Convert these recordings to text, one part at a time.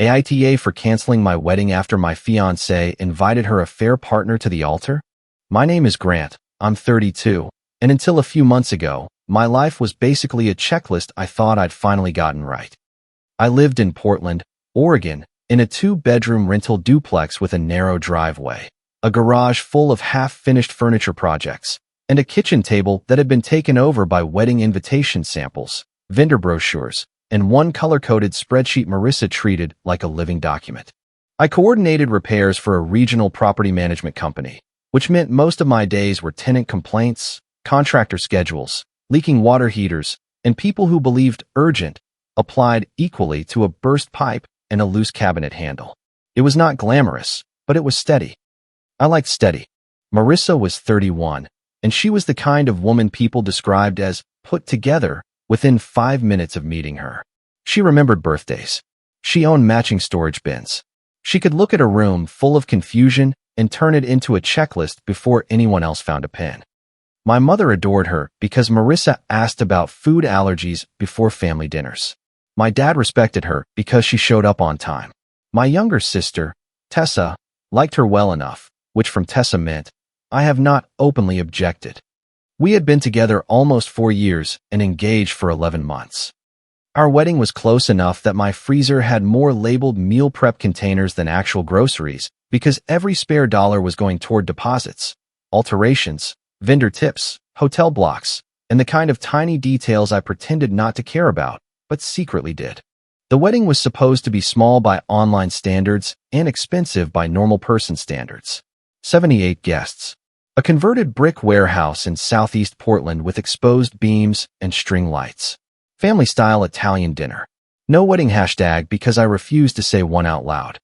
AITA for canceling my wedding after my fiancée invited her affair partner to the altar? My name is Grant. I'm 32, and until a few months ago, my life was basically a checklist I thought I'd finally gotten right. I lived in Portland, Oregon, in a 2-bedroom rental duplex with a narrow driveway, a garage full of half-finished furniture projects, and a kitchen table that had been taken over by wedding invitation samples, vendor brochures, and one color-coded spreadsheet Marissa treated like a living document. I coordinated repairs for a regional property management company, which meant most of my days were tenant complaints, contractor schedules, leaking water heaters, and people who believed urgent applied equally to a burst pipe and a loose cabinet handle. It was not glamorous, but it was steady. I liked steady. Marissa was 31, and she was the kind of woman people described as put together within 5 minutes of meeting her. She remembered birthdays. She owned matching storage bins. She could look at a room full of confusion and turn it into a checklist before anyone else found a pen. My mother adored her because Marissa asked about food allergies before family dinners. My dad respected her because she showed up on time. My younger sister, Tessa, liked her well enough, which from Tessa meant, I have not openly objected. We had been together almost 4 years and engaged for 11 months. Our wedding was close enough that my freezer had more labeled meal prep containers than actual groceries because every spare dollar was going toward deposits, alterations, vendor tips, hotel blocks, and the kind of tiny details I pretended not to care about, but secretly did. The wedding was supposed to be small by online standards and expensive by normal person standards. 78 guests. A converted brick warehouse in southeast Portland with exposed beams and string lights. Family-style Italian dinner. No wedding hashtag because I refused to say one out loud.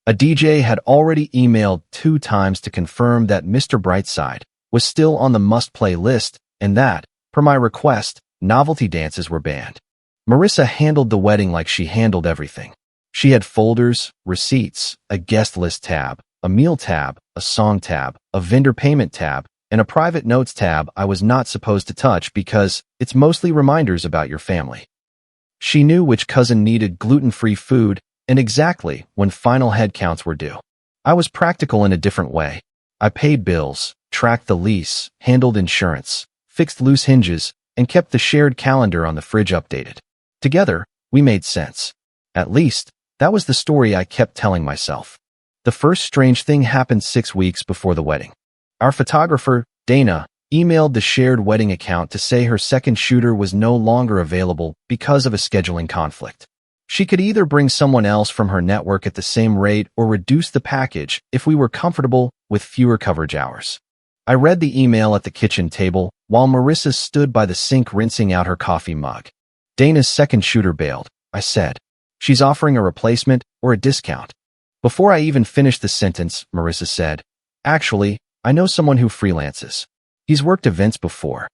A DJ had already emailed 2 times to confirm that Mr. Brightside was still on the must-play list and that, per my request, novelty dances were banned. Marissa handled the wedding like she handled everything. She had folders, receipts, a guest list tab, a meal tab, a song tab, a vendor payment tab, and a private notes tab I was not supposed to touch because it's mostly reminders about your family. She knew which cousin needed gluten-free food and exactly when final head counts were due. I was practical in a different way. I paid bills, tracked the lease, handled insurance, fixed loose hinges, and kept the shared calendar on the fridge updated. Together, we made sense. At least, that was the story I kept telling myself. The first strange thing happened 6 weeks before the wedding. Our photographer, Dana, emailed the shared wedding account to say her second shooter was no longer available because of a scheduling conflict. She could either bring someone else from her network at the same rate or reduce the package if we were comfortable with fewer coverage hours. I read the email at the kitchen table while Marissa stood by the sink rinsing out her coffee mug. Dana's second shooter bailed, I said. She's offering a replacement or a discount. Before I even finished the sentence, Marissa said, actually, I know someone who freelances. He's worked events before.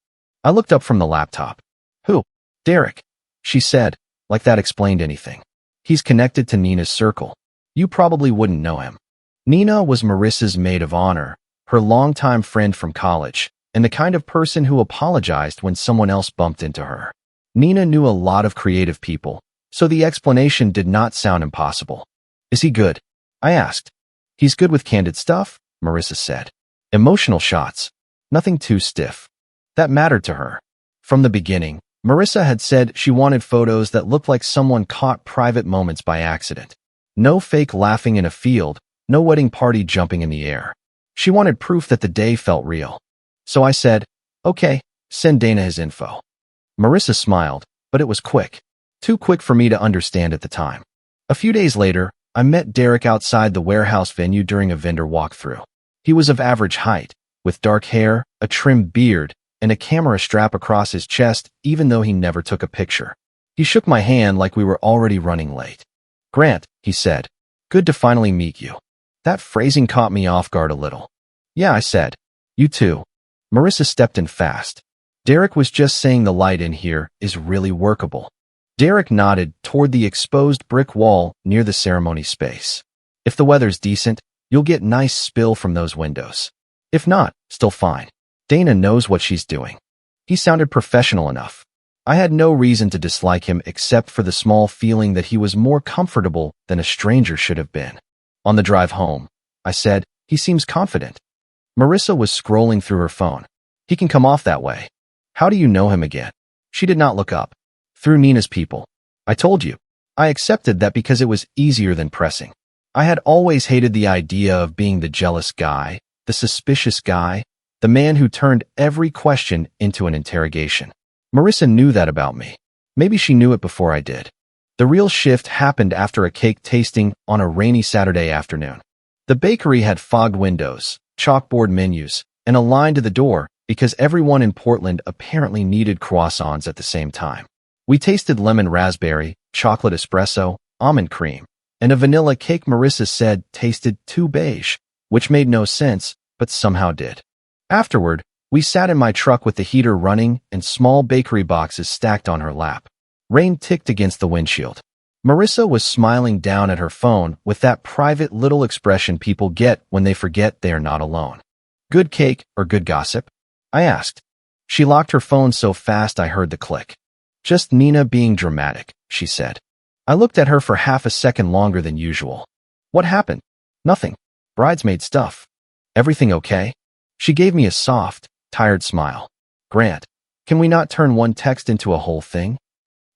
I looked up from the laptop. Who? Derek, she said, like that explained anything. He's connected to Nina's circle. You probably wouldn't know him. Nina was Marissa's maid of honor, her longtime friend from college, and the kind of person who apologized when someone else bumped into her. Nina knew a lot of creative people, so the explanation did not sound impossible. Is he good? I asked. He's good with candid stuff, Marissa said. Emotional shots. Nothing too stiff. That mattered to her. From the beginning, Marissa had said she wanted photos that looked like someone caught private moments by accident. No fake laughing in a field, no wedding party jumping in the air. She wanted proof that the day felt real. So I said, okay, send Dana his info. Marissa smiled, but it was quick. Too quick for me to understand at the time. A few days later, I met Derek outside the warehouse venue during a vendor walkthrough. He was of average height, with dark hair, a trimmed beard, and a camera strap across his chest even though he never took a picture. He shook my hand like we were already running late. Grant, he said, good to finally meet you. That phrasing caught me off guard a little. Yeah, I said. You too. Marissa stepped in fast. Derek was just saying the light in here is really workable. Derek nodded toward the exposed brick wall near the ceremony space. If the weather's decent, you'll get nice spill from those windows. If not, still fine. Dana knows what she's doing. He sounded professional enough. I had no reason to dislike him except for the small feeling that he was more comfortable than a stranger should have been. On the drive home, I said, "He seems confident." Marissa was scrolling through her phone. "He can come off that way. How do you know him again?" She did not look up. "Through Nina's people." "I told you." I accepted that because it was easier than pressing. I had always hated the idea of being the jealous guy, the suspicious guy, the man who turned every question into an interrogation. Marissa knew that about me. Maybe she knew it before I did. The real shift happened after a cake tasting on a rainy Saturday afternoon. The bakery had fogged windows, chalkboard menus, and a line to the door because everyone in Portland apparently needed croissants at the same time. We tasted lemon raspberry, chocolate espresso, almond cream, and a vanilla cake Marissa said tasted too beige, which made no sense, but somehow did. Afterward, we sat in my truck with the heater running and small bakery boxes stacked on her lap. Rain ticked against the windshield. Marissa was smiling down at her phone with that private little expression people get when they forget they are not alone. "Good cake or good gossip?" I asked. She locked her phone so fast I heard the click. "Just Nina being dramatic," she said. I looked at her for half a second longer than usual. "What happened?" "Nothing. Bridesmaid stuff." "Everything okay?" She gave me a soft, tired smile. "Grant, can we not turn one text into a whole thing?"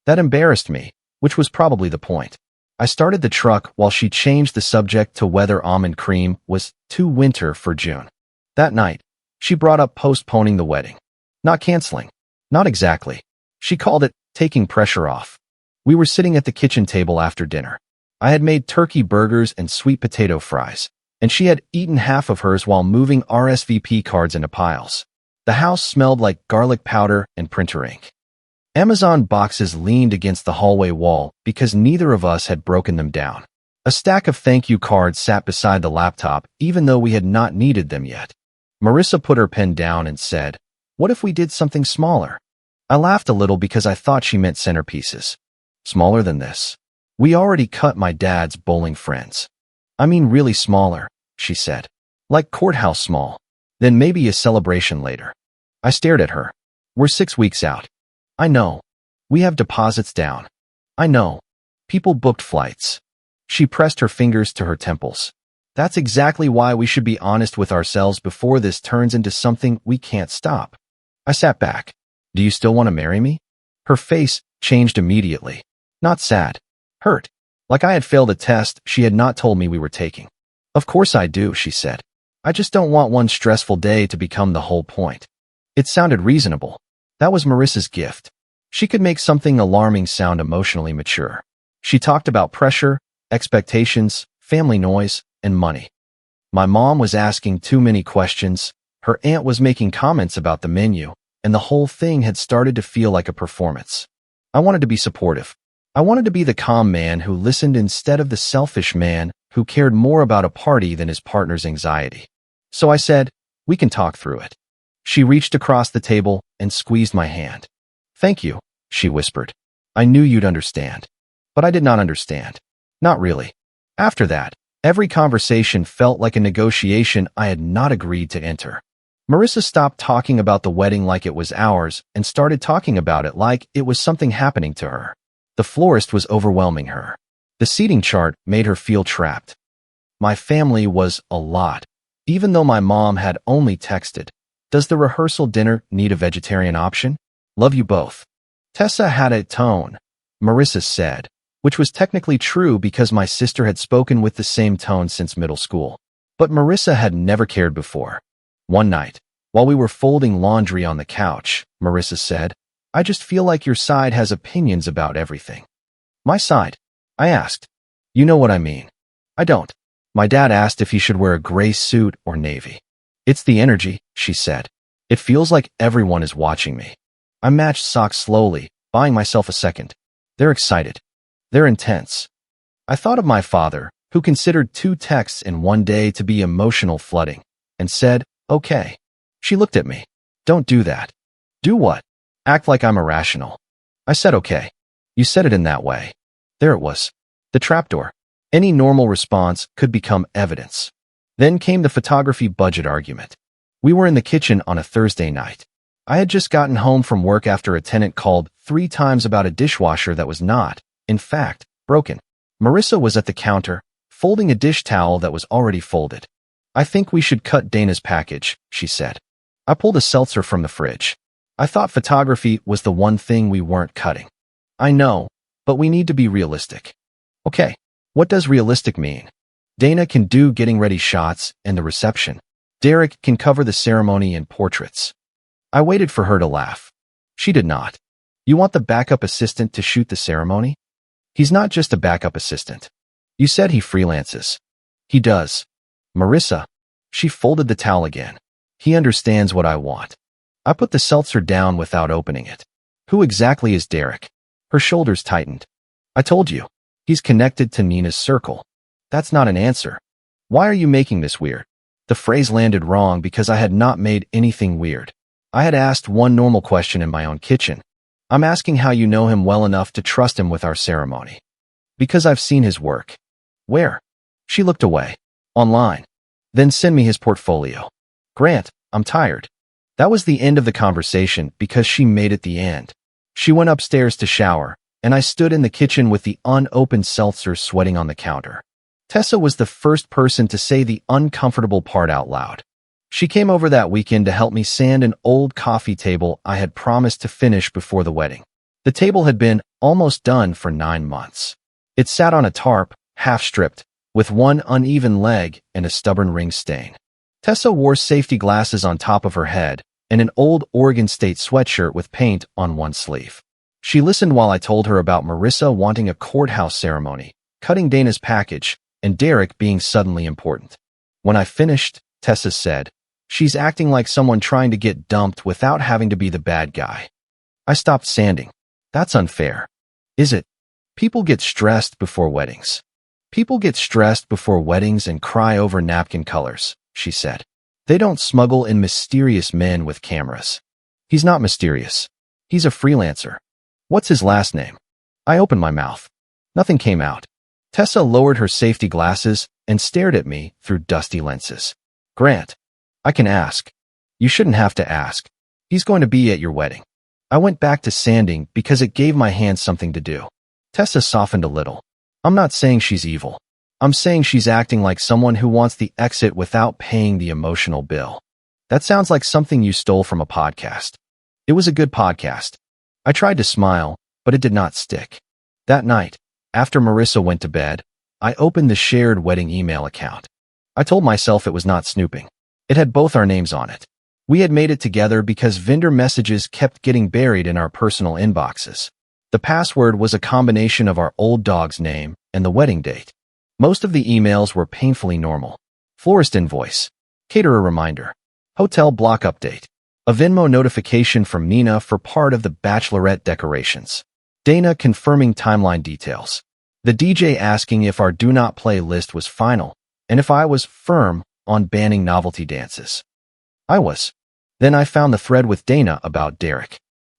That embarrassed me, which was probably the point. I started the truck while she changed the subject to whether almond cream was too winter for June. That night, she brought up postponing the wedding. Not canceling. Not exactly. She called it taking pressure off. We were sitting at the kitchen table after dinner. I had made turkey burgers and sweet potato fries, and she had eaten half of hers while moving RSVP cards into piles. The house smelled like garlic powder and printer ink. Amazon boxes leaned against the hallway wall because neither of us had broken them down. A stack of thank you cards sat beside the laptop even though we had not needed them yet. Marissa put her pen down and said, "What if we did something smaller?" I laughed a little because I thought she meant centerpieces. "Smaller than this. We already cut my dad's bowling friends." "I mean really smaller," she said. "Like courthouse small. Then maybe a celebration later." I stared at her. "We're 6 weeks out." "I know. We have deposits down." "I know. People booked flights." She pressed her fingers to her temples. "That's exactly why we should be honest with ourselves before this turns into something we can't stop." I sat back. "Do you still want to marry me?" Her face changed immediately. Not sad. Hurt. Like I had failed a test she had not told me we were taking. "Of course I do," she said. "I just don't want one stressful day to become the whole point." It sounded reasonable. That was Marissa's gift. She could make something alarming sound emotionally mature. She talked about pressure, expectations, family noise, and money. My mom was asking too many questions, her aunt was making comments about the menu, and the whole thing had started to feel like a performance. I wanted to be supportive. I wanted to be the calm man who listened instead of the selfish man who cared more about a party than his partner's anxiety. So I said, "We can talk through it." She reached across the table and squeezed my hand. "Thank you," she whispered. "I knew you'd understand." But I did not understand. Not really. After that, every conversation felt like a negotiation I had not agreed to enter. Marissa stopped talking about the wedding like it was ours and started talking about it like it was something happening to her. The florist was overwhelming her. The seating chart made her feel trapped. My family was a lot, even though my mom had only texted. "Does the rehearsal dinner need a vegetarian option? Love you both." Tessa had a tone, Marissa said, which was technically true because my sister had spoken with the same tone since middle school. But Marissa had never cared before. One night, while we were folding laundry on the couch, Marissa said, "I just feel like your side has opinions about everything." "My side?" I asked. "You know what I mean." "I don't." My dad asked if he should wear a gray suit or navy. "It's the energy," she said. "It feels like everyone is watching me." I matched socks slowly, buying myself a second. They're excited. They're intense. I thought of my father, who considered 2 texts in one day to be emotional flooding, and said, "Okay." She looked at me. "Don't do that." "Do what?" "Act like I'm irrational." I said, "Okay." "You said it in that way." There it was. The trapdoor. Any normal response could become evidence. Then came the photography budget argument. We were in the kitchen on a Thursday night. I had just gotten home from work after a tenant called 3 times about a dishwasher that was not, in fact, broken. Marissa was at the counter, folding a dish towel that was already folded. "I think we should cut Dana's package," she said. I pulled a seltzer from the fridge. I thought photography was the one thing we weren't cutting. "I know, but we need to be realistic." "Okay, what does realistic mean?" "Dana can do getting ready shots and the reception. Derek can cover the ceremony and portraits." I waited for her to laugh. She did not. "You want the backup assistant to shoot the ceremony?" "He's not just a backup assistant. You said he freelances." "He does." "Marissa." She folded the towel again. "He understands what I want." I put the seltzer down without opening it. "Who exactly is Derek?" Her shoulders tightened. "I told you. He's connected to Nina's circle." "That's not an answer." "Why are you making this weird?" The phrase landed wrong because I had not made anything weird. I had asked one normal question in my own kitchen. "I'm asking how you know him well enough to trust him with our ceremony." "Because I've seen his work." "Where?" She looked away. "Online." "Then send me his portfolio." "Grant, I'm tired." That was the end of the conversation because she made it the end. She went upstairs to shower, and I stood in the kitchen with the unopened seltzer sweating on the counter. Tessa was the first person to say the uncomfortable part out loud. She came over that weekend to help me sand an old coffee table I had promised to finish before the wedding. The table had been almost done for 9 months. It sat on a tarp, half-stripped, with one uneven leg and a stubborn ring stain. Tessa wore safety glasses on top of her head and an old Oregon State sweatshirt with paint on one sleeve. She listened while I told her about Marissa wanting a courthouse ceremony, cutting Dana's package, and Derek being suddenly important. When I finished, Tessa said, "She's acting like someone trying to get dumped without having to be the bad guy." I stopped sanding. "That's unfair." "Is it?" "People get stressed before weddings." "People get stressed before weddings and cry over napkin colors," she said. "They don't smuggle in mysterious men with cameras." "He's not mysterious. He's a freelancer." "What's his last name?" I opened my mouth. Nothing came out. Tessa lowered her safety glasses and stared at me through dusty lenses. "Grant, I can ask." "You shouldn't have to ask. He's going to be at your wedding." I went back to sanding because it gave my hands something to do. Tessa softened a little. "I'm not saying she's evil. I'm saying she's acting like someone who wants the exit without paying the emotional bill." "That sounds like something you stole from a podcast." "It was a good podcast." I tried to smile, but it did not stick. That night, after Marissa went to bed, I opened the shared wedding email account. I told myself it was not snooping. It had both our names on it. We had made it together because vendor messages kept getting buried in our personal inboxes. The password was a combination of our old dog's name and the wedding date. Most of the emails were painfully normal. Florist invoice, caterer reminder, hotel block update, a Venmo notification from Nina for part of the bachelorette decorations, Dana confirming timeline details, the DJ asking if our do not play list was final, and if I was firm on banning novelty dances. I was. Then I found the thread with Dana about Derek.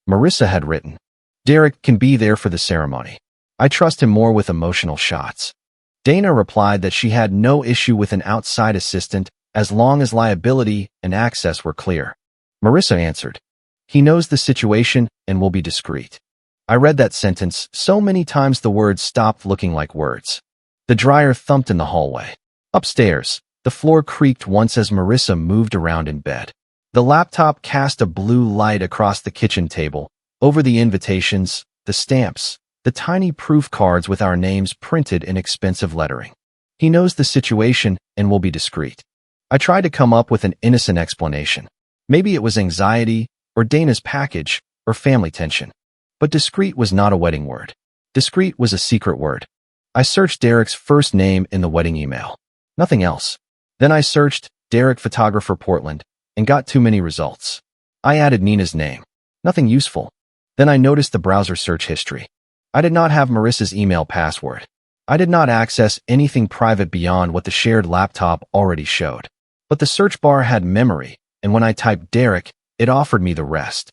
Marissa had written, "Derek can be there for the ceremony. I trust him more with emotional shots." Dana replied that she had no issue with an outside assistant as long as liability and access were clear. Marissa answered, "He knows the situation and will be discreet." I read that sentence so many times the words stopped looking like words. The dryer thumped in the hallway. Upstairs, the floor creaked once as Marissa moved around in bed. The laptop cast a blue light across the kitchen table, over the invitations, the stamps, the tiny proof cards with our names printed in expensive lettering. "He knows the situation and will be discreet." I tried to come up with an innocent explanation. Maybe it was anxiety, or Dana's package, or family tension. But discreet was not a wedding word. Discreet was a secret word. I searched Derek's first name in the wedding email. Nothing else. Then I searched Derek Photographer Portland and got too many results. I added Nina's name. Nothing useful. Then I noticed the browser search history. I did not have Marissa's email password. I did not access anything private beyond what the shared laptop already showed. But the search bar had memory, and when I typed Derek, it offered me the rest.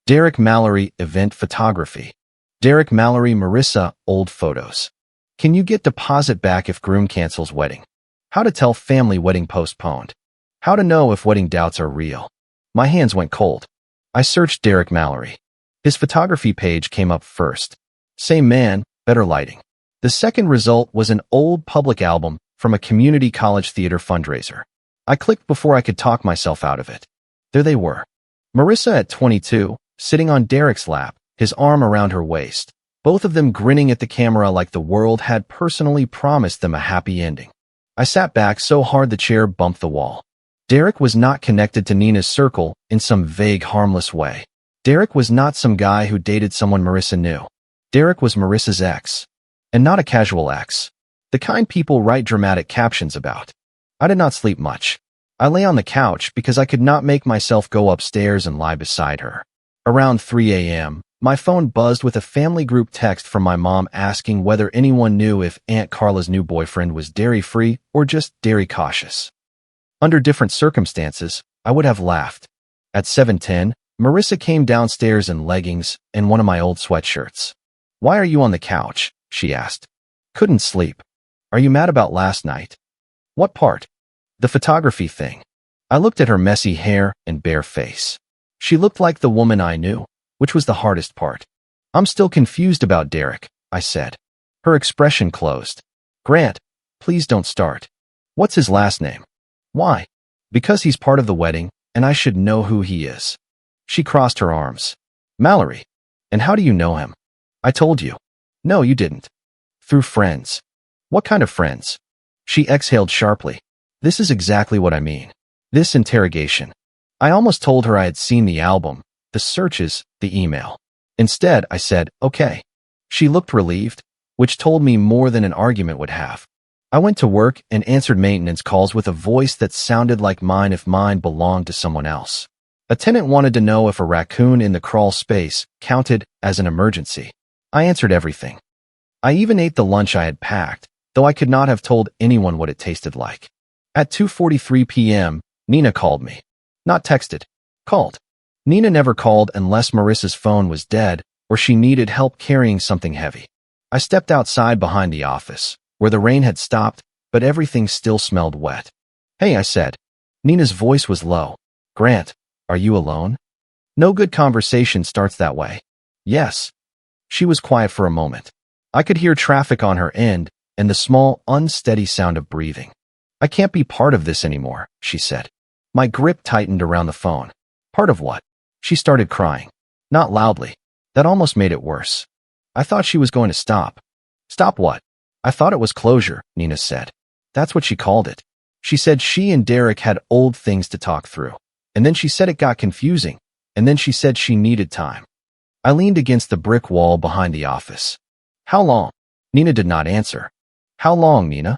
Derek Mallory, event photography. Derek Mallory, Marissa, old photos. Can you get deposit back if groom cancels wedding? How to tell family wedding postponed. How to know if wedding doubts are real. My hands went cold. I searched Derek Mallory. His photography page came up first. Same man, better lighting. The second result was an old public album from a community college theater fundraiser. I clicked before I could talk myself out of it. There they were. Marissa at 22, sitting on Derek's lap, his arm around her waist, both of them grinning at the camera like the world had personally promised them a happy ending. I sat back so hard the chair bumped the wall. Derek was not connected to Nina's circle in some vague, harmless way. Derek was not some guy who dated someone Marissa knew. Derek was Marissa's ex. And not a casual ex. The kind people write dramatic captions about. I did not sleep much. I lay on the couch because I could not make myself go upstairs and lie beside her. Around 3 a.m., my phone buzzed with a family group text from my mom asking whether anyone knew if Aunt Carla's new boyfriend was dairy-free or just dairy-cautious. Under different circumstances, I would have laughed. At 7:10, Marissa came downstairs in leggings and one of my old sweatshirts. "Why are you on the couch?" she asked. "Couldn't sleep. Are you mad about last night?" "What part?" "The photography thing." I looked at her messy hair and bare face. She looked like the woman I knew, which was the hardest part. "I'm still confused about Derek," I said. Her expression closed. "Grant, please don't start. What's his last name?" "Why?" "Because he's part of the wedding, and I should know who he is." She crossed her arms. "Mallory. And how do you know him?" "I told you." "No, you didn't." "Through friends." "What kind of friends?" She exhaled sharply. "This is exactly what I mean. This interrogation." I almost told her I had seen the album, the searches, the email. Instead, I said, "Okay." She looked relieved, which told me more than an argument would have. I went to work and answered maintenance calls with a voice that sounded like mine if mine belonged to someone else. A tenant wanted to know if a raccoon in the crawl space counted as an emergency. I answered everything. I even ate the lunch I had packed, though I could not have told anyone what it tasted like. At 2:43 p.m., Nina called me. Not texted. Called. Nina never called unless Marissa's phone was dead or she needed help carrying something heavy. I stepped outside behind the office, where the rain had stopped, but everything still smelled wet. "Hey," I said. Nina's voice was low. "Grant, are you alone?" No good conversation starts that way. "Yes." She was quiet for a moment. I could hear traffic on her end and the small, unsteady sound of breathing. "I can't be part of this anymore," she said. My grip tightened around the phone. "Part of what?" She started crying. Not loudly. That almost made it worse. I thought she was going to stop. "Stop what?" "I thought it was closure," Nina said. That's what she called it. She said she and Derek had old things to talk through. And then she said it got confusing. And then she said she needed time. I leaned against the brick wall behind the office. "How long?" Nina did not answer. "How long, Nina?"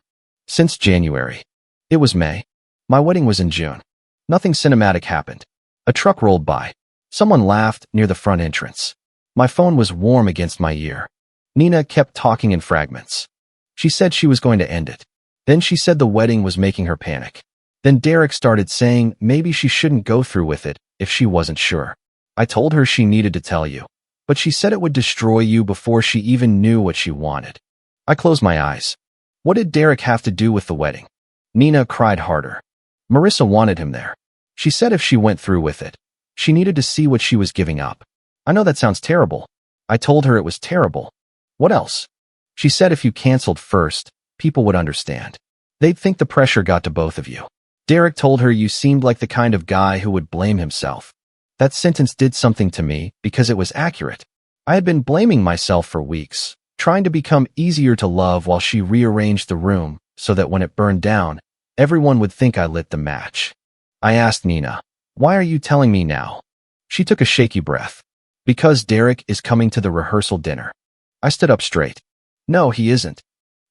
"Since January." It was May. My wedding was in June. Nothing cinematic happened. A truck rolled by. Someone laughed near the front entrance. My phone was warm against my ear. Nina kept talking in fragments. She said she was going to end it. Then she said the wedding was making her panic. Then Derek started saying maybe she shouldn't go through with it if she wasn't sure. I told her she needed to tell you, but she said it would destroy you before she even knew what she wanted. I closed my eyes. What did Derek have to do with the wedding? Nina cried harder. Marissa wanted him there. She said if she went through with it, she needed to see what she was giving up. I know that sounds terrible. I told her it was terrible. What else? She said if you canceled first, people would understand. They'd think the pressure got to both of you. Derek told her you seemed like the kind of guy who would blame himself. That sentence did something to me because it was accurate. I had been blaming myself for weeks, trying to become easier to love while she rearranged the room so that when it burned down, everyone would think I lit the match. I asked Nina, "Why are you telling me now?" She took a shaky breath. "Because Derek is coming to the rehearsal dinner." I stood up straight. "No, he isn't.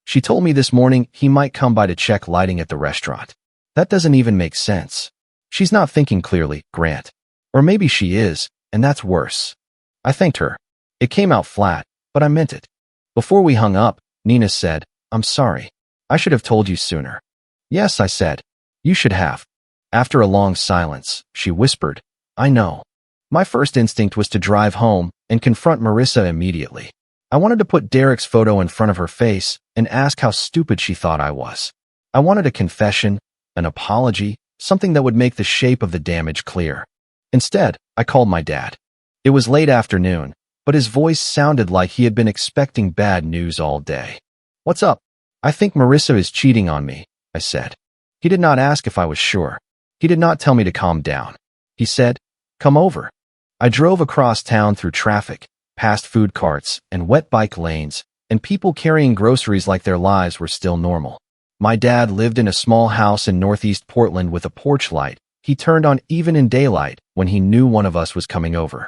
She told me this morning he might come by to check lighting at the restaurant. That doesn't even make sense. She's not thinking clearly, Grant. Or maybe she is, and that's worse." I thanked her. It came out flat, but I meant it. Before we hung up, Nina said, "I'm sorry. I should have told you sooner." "Yes," I said. "You should have." After a long silence, she whispered, "I know." My first instinct was to drive home and confront Marissa immediately. I wanted to put Derek's photo in front of her face and ask how stupid she thought I was. I wanted a confession, an apology, something that would make the shape of the damage clear. Instead, I called my dad. It was late afternoon, but his voice sounded like he had been expecting bad news all day. "What's up?" "I think Marissa is cheating on me," I said. He did not ask if I was sure. He did not tell me to calm down. He said, "Come over." I drove across town through traffic, past food carts and wet bike lanes, and people carrying groceries like their lives were still normal. My dad lived in a small house in northeast Portland with a porch light he turned on even in daylight when he knew one of us was coming over.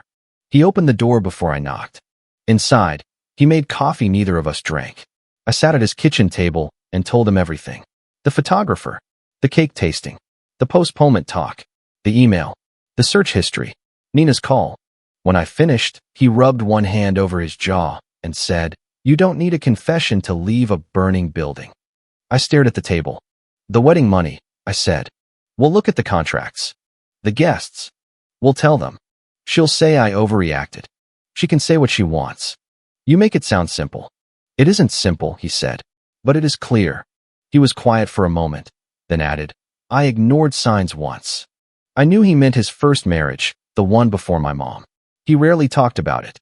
He opened the door before I knocked. Inside, he made coffee neither of us drank. I sat at his kitchen table and told him everything. The photographer, the cake tasting, the postponement talk, the email, the search history, Nina's call. When I finished, he rubbed one hand over his jaw and said, "You don't need a confession to leave a burning building." I stared at the table. "The wedding money," I said. "We'll look at the contracts. The guests. We'll tell them. She'll say I overreacted. She can say what she wants. You make it sound simple." "It isn't simple," he said, "but it is clear." He was quiet for a moment, then added, "I ignored signs once." I knew he meant his first marriage, the one before my mom. He rarely talked about it.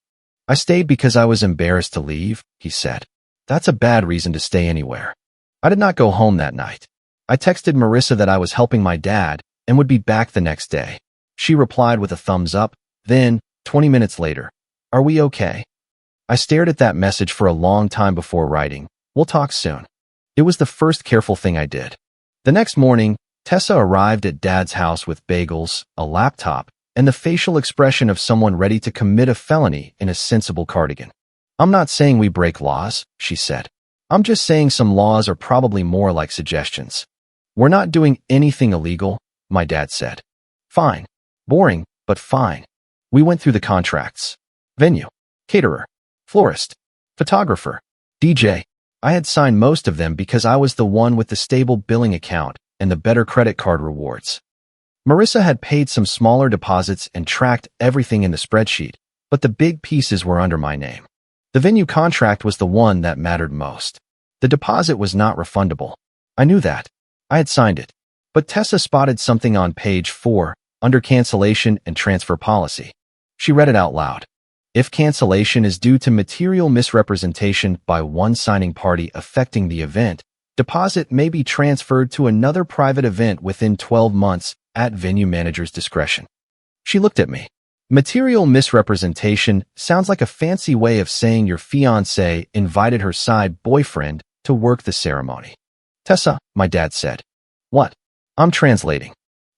"I stayed because I was embarrassed to leave," he said. "That's a bad reason to stay anywhere." I did not go home that night. I texted Marissa that I was helping my dad and would be back the next day. She replied with a thumbs up. Then, 20 minutes later, "Are we okay?" I stared at that message for a long time before writing, "We'll talk soon." It was the first careful thing I did. The next morning, Tessa arrived at Dad's house with bagels, a laptop, and the facial expression of someone ready to commit a felony in a sensible cardigan. "I'm not saying we break laws," she said. "I'm just saying some laws are probably more like suggestions." "We're not doing anything illegal," my dad said. "Fine. Boring, but fine." We went through the contracts. Venue, caterer, florist, photographer, DJ. I had signed most of them because I was the one with the stable billing account and the better credit card rewards. Marissa had paid some smaller deposits and tracked everything in the spreadsheet, but the big pieces were under my name. The venue contract was the one that mattered most. The deposit was not refundable. I knew that. I had signed it. But Tessa spotted something on page 4, under cancellation and transfer policy. She read it out loud. "If cancellation is due to material misrepresentation by one signing party affecting the event, deposit may be transferred to another private event within 12 months at venue manager's discretion." She looked at me. Material misrepresentation sounds like a fancy way of saying your fiancé invited her side boyfriend to work the ceremony. "Tessa," my dad said. "What?" "I'm translating."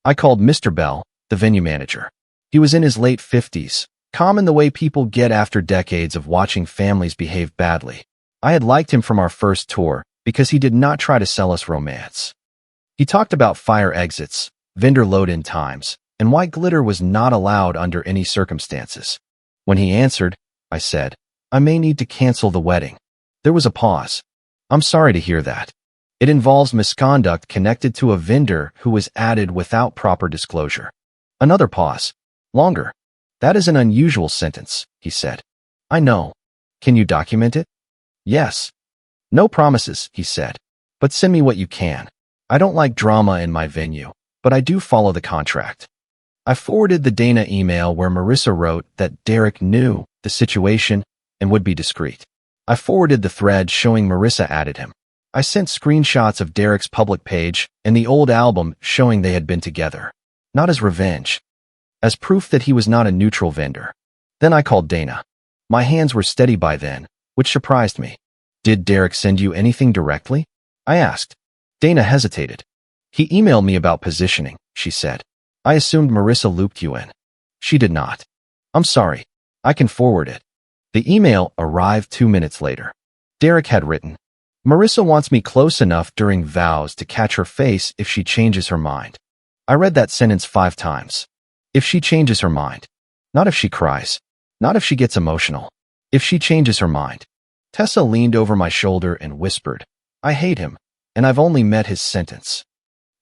I called Mr. Bell, the venue manager. He was in his late 50s, calm in the way people get after decades of watching families behave badly. I had liked him from our first tour because he did not try to sell us romance. He talked about fire exits, vendor load-in times, and why glitter was not allowed under any circumstances. When he answered, I said, "I may need to cancel the wedding." There was a pause. "I'm sorry to hear that. It involves misconduct connected to a vendor who was added without proper disclosure." Another pause. Longer. "That is an unusual sentence," he said. "I know. Can you document it?" "Yes." "No promises," he said. "But send me what you can. I don't like drama in my venue, but I do follow the contract." I forwarded the Dana email where Marissa wrote that Derek knew the situation and would be discreet. I forwarded the thread showing Marissa added him. I sent screenshots of Derek's public page and the old album showing they had been together. Not as revenge. As proof that he was not a neutral vendor. Then I called Dana. My hands were steady by then, which surprised me. "Did Derek send you anything directly?" I asked. Dana hesitated. "He emailed me about positioning," she said. "I assumed Marissa looped you in." She did not. "I'm sorry. I can forward it." The email arrived 2 minutes later. Derek had written, "Marissa wants me close enough during vows to catch her face if she changes her mind." I read that sentence 5 times. If she changes her mind. Not if she cries. Not if she gets emotional. If she changes her mind. Tessa leaned over my shoulder and whispered, "I hate him, and I've only met his sentence."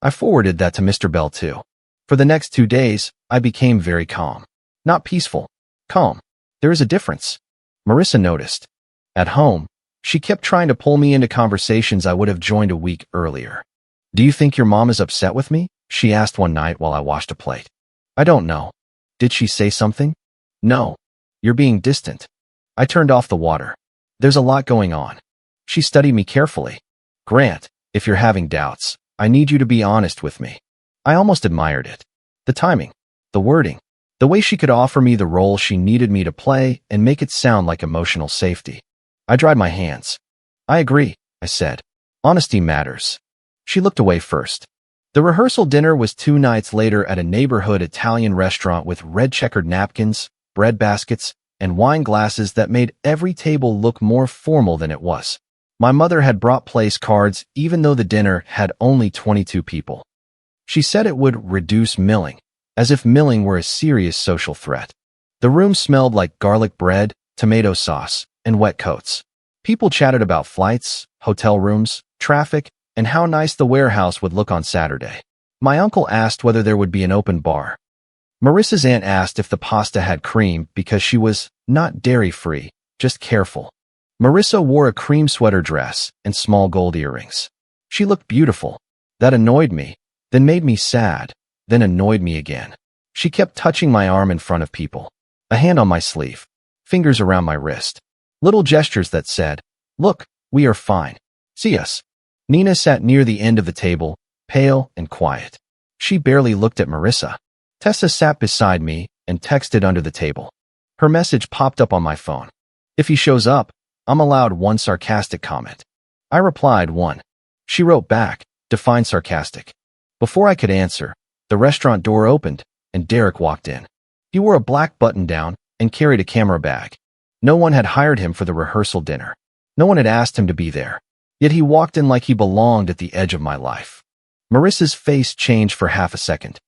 I forwarded that to Mr. Bell too. For the next 2 days, I became very calm. Not peaceful. Calm. There is a difference. Marissa noticed. At home, she kept trying to pull me into conversations I would have joined a week earlier. "Do you think your mom is upset with me?" she asked one night while I washed a plate. "I don't know." "Did she say something?" "No. You're being distant. I turned off the water. There's a lot going on. She studied me carefully. Grant, if you're having doubts, I need you to be honest with me. I almost admired it. The timing, the wording, the way she could offer me the role she needed me to play and make it sound like emotional safety. I dried my hands. I agree, I said. Honesty matters. She looked away first. The rehearsal dinner was 2 nights later at a neighborhood Italian restaurant with red checkered napkins, bread baskets, and wine glasses that made every table look more formal than it was. My mother had brought place cards even though the dinner had only 22 people. She said it would reduce milling, as if milling were a serious social threat. The room smelled like garlic bread, tomato sauce, and wet coats. People chatted about flights, hotel rooms, traffic, and how nice the warehouse would look on Saturday. My uncle asked whether there would be an open bar. Marissa's aunt asked if the pasta had cream because she was not dairy-free, just careful. Marissa wore a cream sweater dress and small gold earrings. She looked beautiful. That annoyed me, then made me sad, then annoyed me again. She kept touching my arm in front of people. A hand on my sleeve, fingers around my wrist. Little gestures that said, "Look, we are fine. See us." Nina sat near the end of the table, pale and quiet. She barely looked at Marissa. Tessa sat beside me and texted under the table. Her message popped up on my phone. "If he shows up, I'm allowed one sarcastic comment." I replied one. She wrote back, "Define sarcastic." Before I could answer, the restaurant door opened and Derek walked in. He wore a black button-down and carried a camera bag. No one had hired him for the rehearsal dinner. No one had asked him to be there. Yet he walked in like he belonged at the edge of my life. Marissa's face changed for half a second.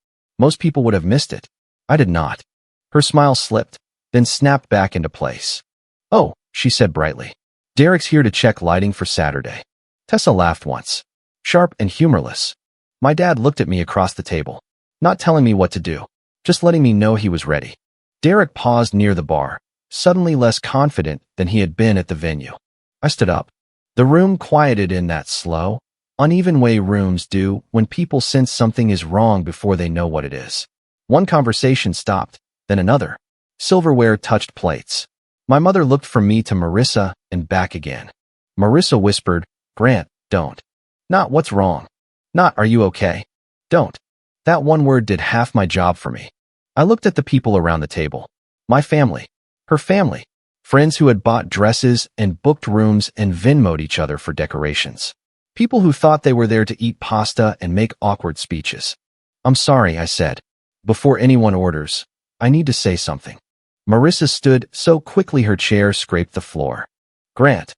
Most people would have missed it. I did not. Her smile slipped, then snapped back into place. "Oh," she said brightly. "Derek's here to check lighting for Saturday." Tessa laughed once, sharp and humorless. My dad looked at me across the table, not telling me what to do, just letting me know he was ready. Derek paused near the bar, suddenly less confident than he had been at the venue. I stood up. The room quieted in that slow, uneven way rooms do when people sense something is wrong before they know what it is. One conversation stopped, then another. Silverware touched plates. My mother looked from me to Marissa and back again. Marissa whispered, "Grant, don't." Not "what's wrong?" Not "are you okay?" Don't. That one word did half my job for me. I looked at the people around the table. My family. Her family. Friends who had bought dresses and booked rooms and Venmo'd each other for decorations. People who thought they were there to eat pasta and make awkward speeches. "I'm sorry," I said. "Before anyone orders, I need to say something." Marissa stood so quickly her chair scraped the floor. "Grant,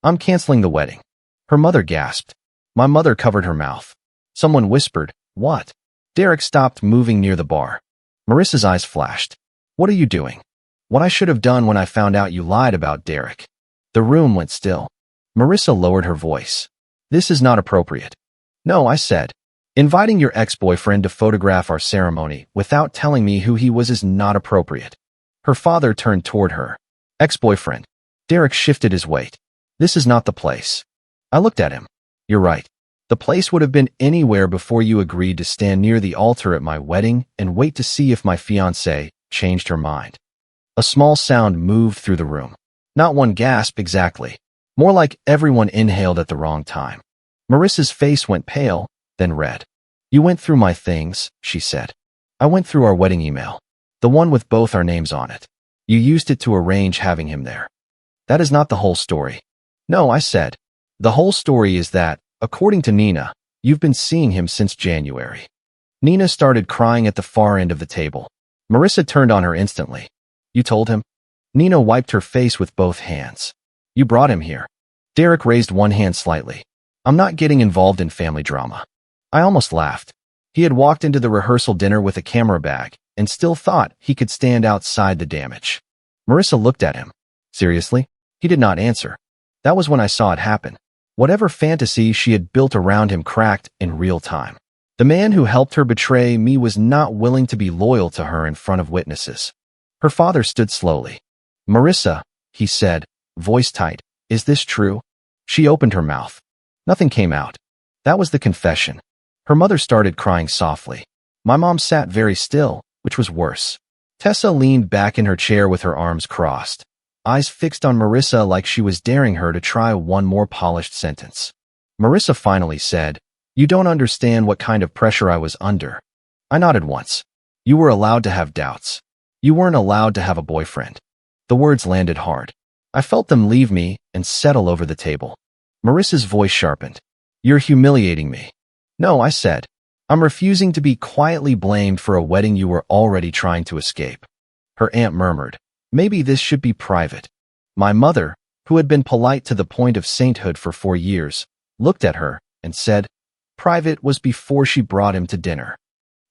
I'm canceling the wedding." Her mother gasped. My mother covered her mouth. Someone whispered, "What?" Derek stopped moving near the bar. Marissa's eyes flashed. "What are you doing?" "What I should have done when I found out you lied about Derek." The room went still. Marissa lowered her voice. "This is not appropriate." "No," I said. "Inviting your ex-boyfriend to photograph our ceremony without telling me who he was is not appropriate." Her father turned toward her. "Ex-boyfriend." Derek shifted his weight. "This is not the place." I looked at him. "You're right. The place would have been anywhere before you agreed to stand near the altar at my wedding and wait to see if my fiancée changed her mind." A small sound moved through the room. Not one gasp exactly. More like everyone inhaled at the wrong time. Marissa's face went pale, then red. "You went through my things," she said. "I went through our wedding email. The one with both our names on it. You used it to arrange having him there." "That is not the whole story." "No," I said. "The whole story is that, according to Nina, you've been seeing him since January." Nina started crying at the far end of the table. Marissa turned on her instantly. "You told him?" Nina wiped her face with both hands. "You brought him here." Derek raised one hand slightly. "I'm not getting involved in family drama." I almost laughed. He had walked into the rehearsal dinner with a camera bag and still thought he could stand outside the damage. Marissa looked at him. "Seriously?" He did not answer. That was when I saw it happen. Whatever fantasy she had built around him cracked in real time. The man who helped her betray me was not willing to be loyal to her in front of witnesses. Her father stood slowly. "Marissa," he said, voice tight, "is this true?" She opened her mouth. Nothing came out. That was the confession. Her mother started crying softly. My mom sat very still, which was worse. Tessa leaned back in her chair with her arms crossed, eyes fixed on Marissa like she was daring her to try one more polished sentence. Marissa finally said, "You don't understand what kind of pressure I was under." I nodded once. "You were allowed to have doubts. You weren't allowed to have a boyfriend." The words landed hard. I felt them leave me and settle over the table. Marissa's voice sharpened. "You're humiliating me." "No," I said. "I'm refusing to be quietly blamed for a wedding you were already trying to escape." Her aunt murmured, "Maybe this should be private." My mother, who had been polite to the point of sainthood for 4 years, looked at her and said, "Private was before she brought him to dinner."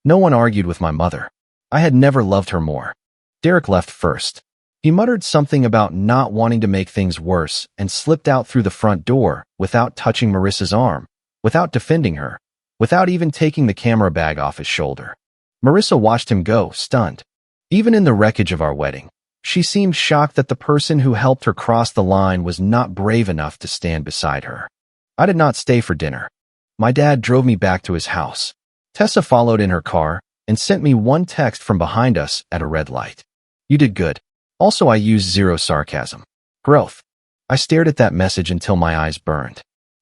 No one argued with my mother. I had never loved her more. Derek left first. He muttered something about not wanting to make things worse and slipped out through the front door without touching Marissa's arm, without defending her, without even taking the camera bag off his shoulder. Marissa watched him go, stunned. Even in the wreckage of our wedding, she seemed shocked that the person who helped her cross the line was not brave enough to stand beside her. I did not stay for dinner. My dad drove me back to his house. Tessa followed in her car and sent me one text from behind us at a red light. "You did good." Also, I used zero sarcasm. Growth. I stared at that message until my eyes burned.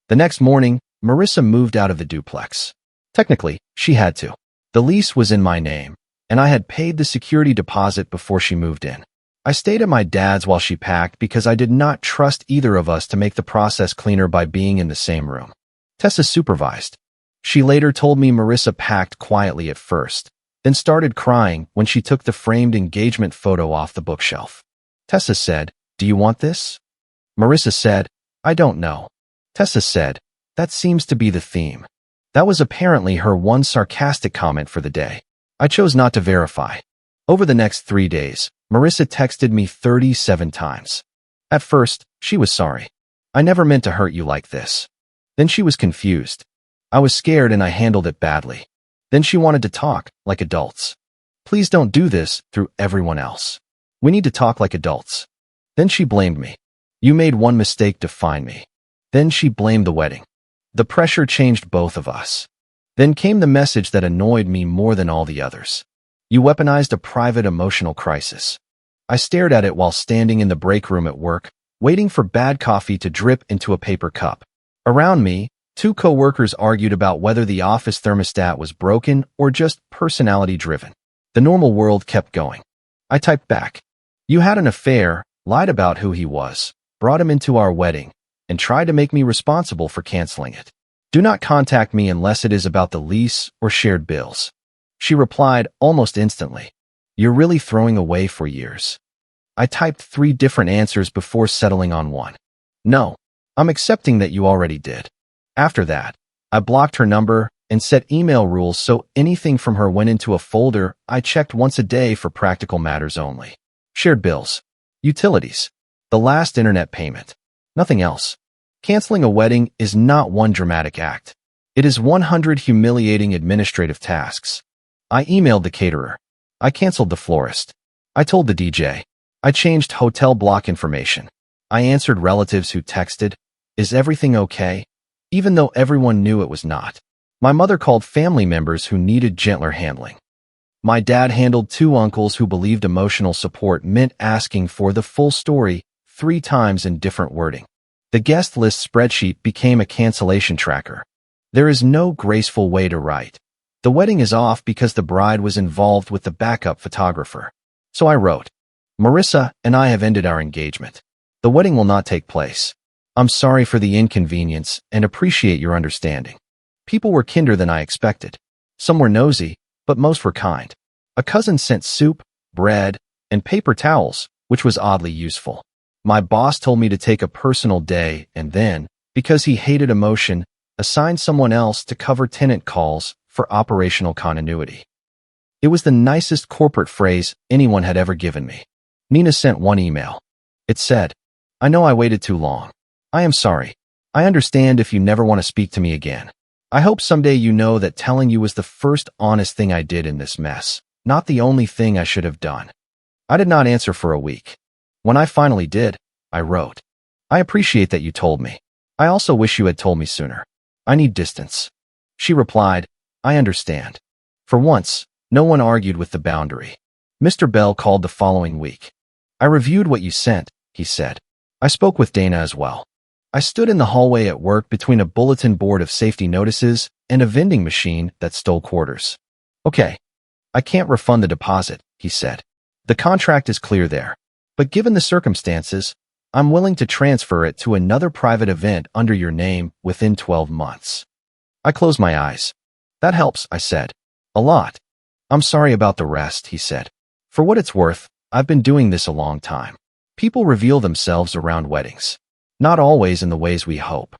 The next morning, Marissa moved out of the duplex. Technically, she had to. The lease was in my name, and I had paid the security deposit before she moved in. I stayed at my dad's while she packed because I did not trust either of us to make the process cleaner by being in the same room. Tessa supervised. She later told me Marissa packed quietly at first, then started crying when she took the framed engagement photo off the bookshelf. Tessa said, "Do you want this?" Marissa said, "I don't know." Tessa said, "That seems to be the theme." That was apparently her one sarcastic comment for the day. I chose not to verify. Over the next 3 days, Marissa texted me 37 times. At first, she was sorry. "I never meant to hurt you like this." Then she was confused. I was scared and I handled it badly. Then she wanted to talk like adults. "Please don't do this through everyone else. We need to talk like adults." Then she blamed me. "You made one mistake to find me." Then she blamed the wedding. The pressure changed both of us. Then came the message that annoyed me more than all the others. "You weaponized a private emotional crisis." I stared at it while standing in the break room at work, waiting for bad coffee to drip into a paper cup. Around me, 2 co-workers argued about whether the office thermostat was broken or just personality-driven. The normal world kept going. I typed back, "You had an affair, lied about who he was, brought him into our wedding, and tried to make me responsible for canceling it. Do not contact me unless it is about the lease or shared bills." She replied almost instantly, "You're really throwing away 4 years." I typed 3 different answers before settling on one. "No, I'm accepting that you already did." After that, I blocked her number and set email rules so anything from her went into a folder I checked once a day for practical matters only. Shared bills, utilities, the last internet payment, nothing else. Canceling a wedding is not one dramatic act. It is 100 humiliating administrative tasks. I emailed the caterer. I canceled the florist. I told the DJ. I changed hotel block information. I answered relatives who texted, "Is everything okay?" even though everyone knew it was not. My mother called family members who needed gentler handling. My dad handled 2 uncles who believed emotional support meant asking for the full story 3 times in different wording. The guest list spreadsheet became a cancellation tracker. There is no graceful way to write, "The wedding is off because the bride was involved with the backup photographer." So I wrote, "Marissa and I have ended our engagement. The wedding will not take place. I'm sorry for the inconvenience and appreciate your understanding." People were kinder than I expected. Some were nosy, but most were kind. A cousin sent soup, bread, and paper towels, which was oddly useful. My boss told me to take a personal day and then, because he hated emotion, assigned someone else to cover tenant calls for operational continuity. It was the nicest corporate phrase anyone had ever given me. Nina sent one email. It said, "I know I waited too long. I am sorry. I understand if you never want to speak to me again. I hope someday you know that telling you was the first honest thing I did in this mess, not the only thing I should have done." I did not answer for a week. When I finally did, I wrote, "I appreciate that you told me. I also wish you had told me sooner. I need distance." She replied, "I understand." For once, no one argued with the boundary. Mr. Bell called the following week. I reviewed what you sent, he said. I spoke with Dana as well. I stood in the hallway at work between a bulletin board of safety notices and a vending machine that stole quarters. Okay, I can't refund the deposit, he said. The contract is clear there. But given the circumstances, I'm willing to transfer it to another private event under your name within 12 months. I closed my eyes. That helps, I said. A lot. I'm sorry about the rest, he said. For what it's worth, I've been doing this a long time. People reveal themselves around weddings. Not always in the ways we hope.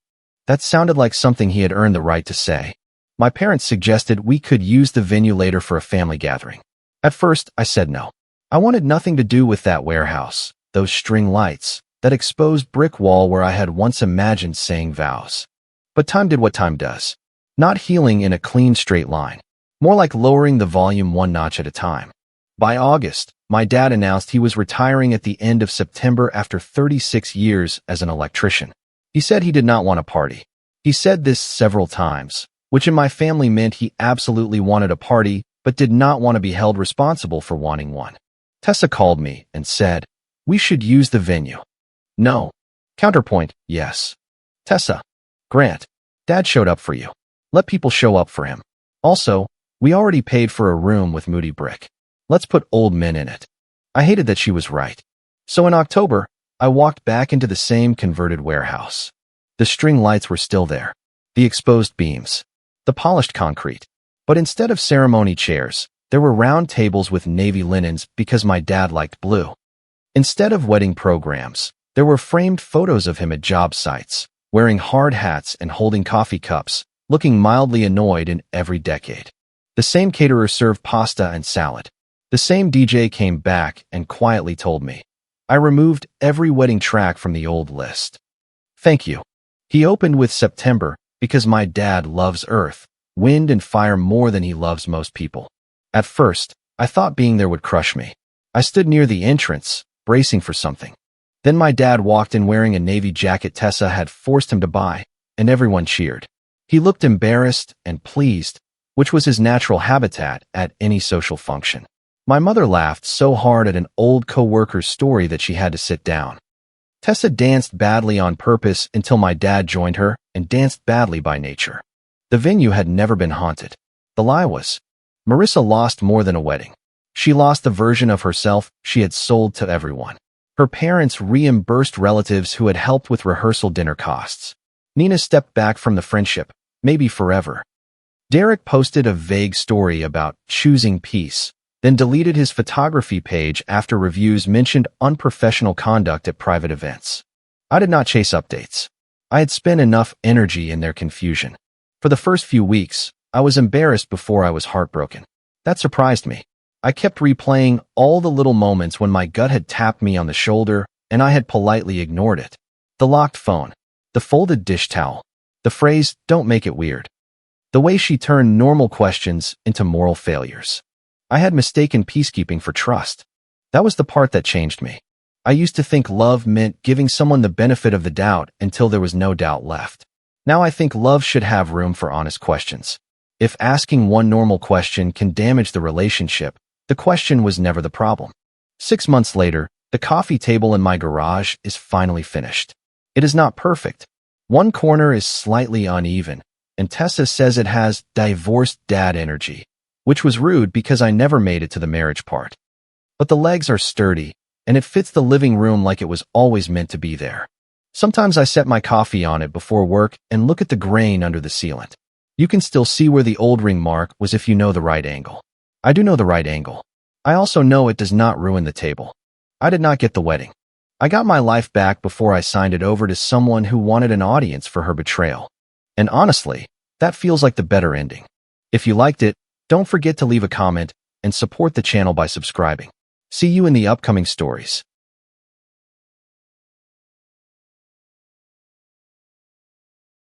That sounded like something he had earned the right to say. My parents suggested we could use the venue later for a family gathering. At first, I said no. I wanted nothing to do with that warehouse, those string lights, that exposed brick wall where I had once imagined saying vows. But time did what time does. Not healing in a clean straight line. More like lowering the volume one notch at a time. By August, my dad announced he was retiring at the end of September after 36 years as an electrician. He said he did not want a party. He said this several times, which in my family meant he absolutely wanted a party, but did not want to be held responsible for wanting one. Tessa called me and said, we should use the venue. No. Counterpoint, yes. Tessa. Grant. Dad showed up for you. Let people show up for him. Also, we already paid for a room with Moody Brick. Let's put old men in it. I hated that she was right. So in October, I walked back into the same converted warehouse. The string lights were still there. The exposed beams. The polished concrete. But instead of ceremony chairs, there were round tables with navy linens because my dad liked blue. Instead of wedding programs, there were framed photos of him at job sites, wearing hard hats and holding coffee cups, looking mildly annoyed in every decade. The same caterer served pasta and salad. The same DJ came back and quietly told me. I removed every wedding track from the old list. Thank you. He opened with September because my dad loves earth, wind, and fire more than he loves most people. At first, I thought being there would crush me. I stood near the entrance, bracing for something. Then my dad walked in wearing a navy jacket Tessa had forced him to buy, and everyone cheered. He looked embarrassed and pleased, which was his natural habitat at any social function. My mother laughed so hard at an old co-worker's story that she had to sit down. Tessa danced badly on purpose until my dad joined her and danced badly by nature. The venue had never been haunted. The lie was, Marissa lost more than a wedding. She lost the version of herself she had sold to everyone. Her parents reimbursed relatives who had helped with rehearsal dinner costs. Nina stepped back from the friendship, maybe forever. Derek posted a vague story about choosing peace, then deleted his photography page after reviews mentioned unprofessional conduct at private events. I did not chase updates. I had spent enough energy in their confusion. For the first few weeks, I was embarrassed before I was heartbroken. That surprised me. I kept replaying all the little moments when my gut had tapped me on the shoulder and I had politely ignored it. The locked phone, the folded dish towel, the phrase, "Don't make it weird." The way she turned normal questions into moral failures. I had mistaken peacekeeping for trust. That was the part that changed me. I used to think love meant giving someone the benefit of the doubt until there was no doubt left. Now I think love should have room for honest questions. If asking one normal question can damage the relationship, the question was never the problem. 6 months later, the coffee table in my garage is finally finished. It is not perfect. One corner is slightly uneven, and Tessa says it has divorced dad energy, which was rude because I never made it to the marriage part. But the legs are sturdy, and it fits the living room like it was always meant to be there. Sometimes I set my coffee on it before work and look at the grain under the sealant. You can still see where the old ring mark was if you know the right angle. I do know the right angle. I also know it does not ruin the table. I did not get the wedding. I got my life back before I signed it over to someone who wanted an audience for her betrayal. And honestly, that feels like the better ending. If you liked it, don't forget to leave a comment and support the channel by subscribing. See you in the upcoming stories.